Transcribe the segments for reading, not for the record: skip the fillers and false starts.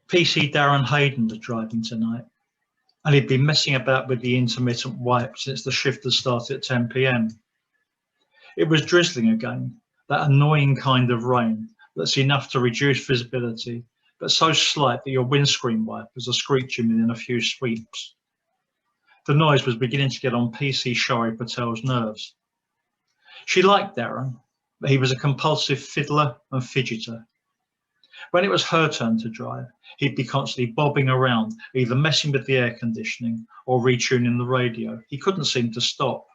PC Darren Hayden was driving tonight, and he'd been messing about with the intermittent wipe since the shift had started at 10 p.m. It was drizzling again, that annoying kind of rain that's enough to reduce visibility, but so slight that your windscreen wipers are screeching within a few sweeps. The noise was beginning to get on PC Shari Patel's nerves. She liked Darren, but he was a compulsive fiddler and fidgeter. When it was her turn to drive, he'd be constantly bobbing around, either messing with the air conditioning or retuning the radio. He couldn't seem to stop.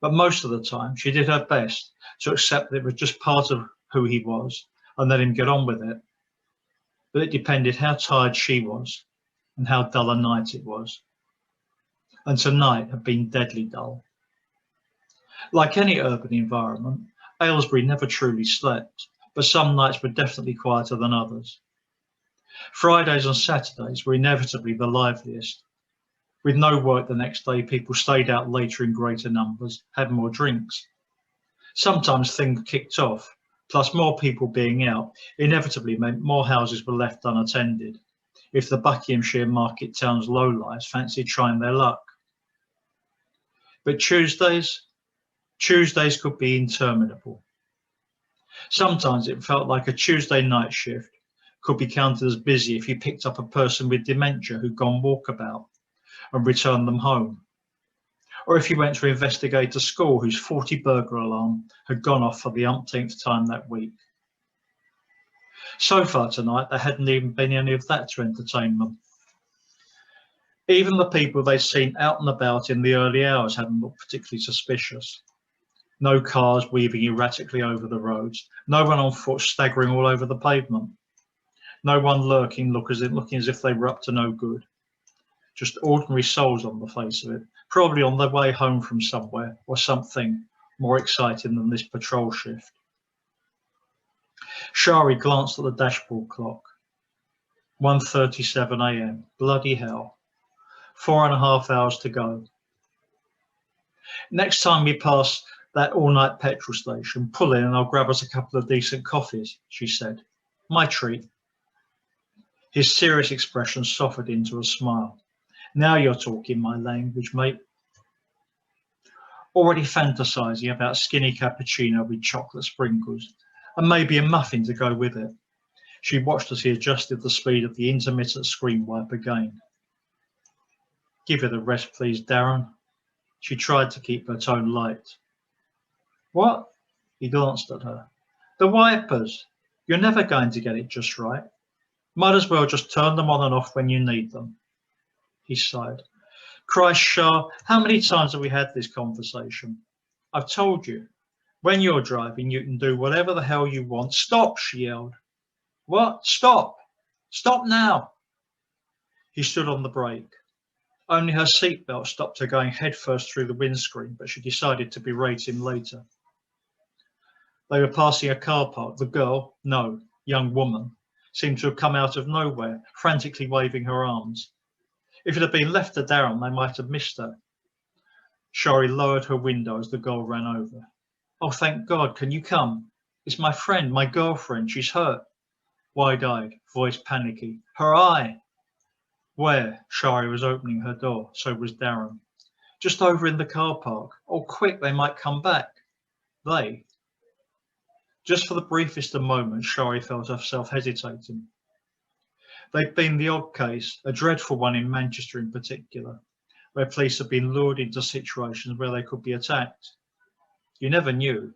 But most of the time, she did her best to accept that it was just part of who he was and let him get on with it. But it depended how tired she was and how dull a night it was. And tonight had been deadly dull. Like any urban environment, Aylesbury never truly slept, but some nights were definitely quieter than others. Fridays and Saturdays were inevitably the liveliest. With no work the next day, people stayed out later in greater numbers, had more drinks. Sometimes things kicked off, plus more people being out inevitably meant more houses were left unattended, if the Buckinghamshire market town's lowlifes fancied trying their luck. But Tuesdays could be interminable. Sometimes it felt like a Tuesday night shift could be counted as busy if you picked up a person with dementia who'd gone walkabout and returned them home, or if you went to investigate a school whose 40 burglar alarm had gone off for the umpteenth time that week. So far tonight, there hadn't even been any of that to entertain them. Even the people they'd seen out and about in the early hours hadn't looked particularly suspicious. No cars weaving erratically over the roads, no one on foot staggering all over the pavement, no one looking as if they were up to no good. Just ordinary souls on the face of it, probably on their way home from somewhere or something more exciting than this patrol shift. Shari glanced at the dashboard clock. 1:37 a.m. Bloody hell. 4.5 hours to go. Next time we pass that all-night petrol station, pull in and I'll grab us a couple of decent coffees, she said. My treat. His serious expression softened into a smile. Now you're talking my language, mate. Already fantasizing about skinny cappuccino with chocolate sprinkles, and maybe a muffin to go with it. She watched as he adjusted the speed of the intermittent screen wipe again. Give it a rest, please, Darren. She tried to keep her tone light. What? He glanced at her. The wipers. You're never going to get it just right. Might as well just turn them on and off when you need them. He sighed. Christ, Shah, how many times have we had this conversation? I've told you. When you're driving, you can do whatever the hell you want. Stop, she yelled. What? Stop. Stop now. He stood on the brake. Only her seatbelt stopped her going headfirst through the windscreen, but she decided to berate him later. They were passing a car park. The girl, no, young woman, seemed to have come out of nowhere, frantically waving her arms. If it had been left to Darren, they might have missed her. Shari lowered her window as the girl ran over. Oh, thank God, can you come? It's my friend, my girlfriend, she's hurt. Wide-eyed, voice panicky. Her eye! Where? Shari was opening her door, so was Darren. Just over in the car park. Oh, quick, they might come back. They? Just for the briefest of moments, Shari felt herself hesitating. They'd been the odd case, a dreadful one in Manchester in particular, where police had been lured into situations where they could be attacked. You never knew.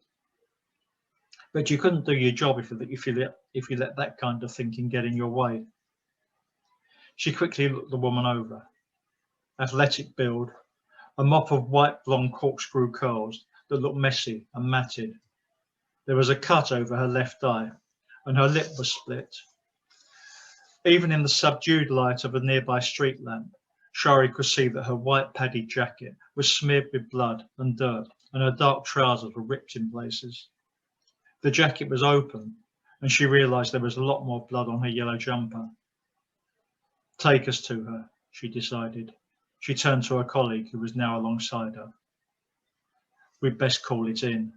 But you couldn't do your job if you let that kind of thinking get in your way. She quickly looked the woman over. Athletic build, a mop of white blonde corkscrew curls that looked messy and matted. There was a cut over her left eye, and her lip was split. Even in the subdued light of a nearby street lamp, Shari could see that her white padded jacket was smeared with blood and dirt, and her dark trousers were ripped in places. The jacket was open, and she realised there was a lot more blood on her yellow jumper. Take us to her, she decided. She turned to her colleague, who was now alongside her. We'd best call it in.